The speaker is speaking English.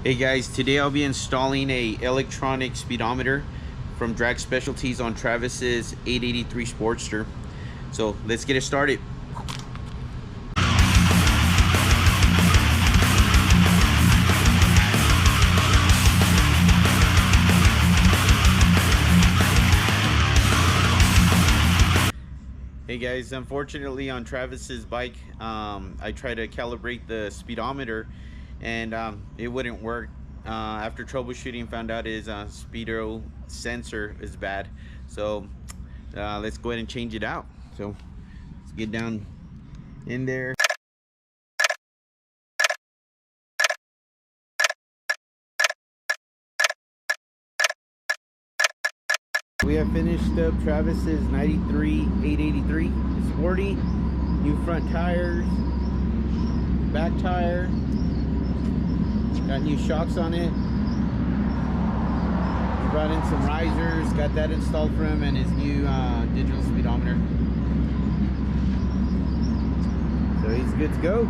Hey guys, today I'll be installing a electronic speedometer from Drag Specialties on Travis's 883 Sportster. So let's get it started. Hey guys, unfortunately on Travis's bike, I tried to calibrate the speedometer and it wouldn't work. After troubleshooting, found out his speedo sensor is bad. So let's go ahead and change it out. So let's get down in there. We have finished up Travis's 93 883. It's sporty, new front tires, back tire, got new shocks on it. Brought in some risers, got that installed for him and his new digital speedometer. So he's good to go.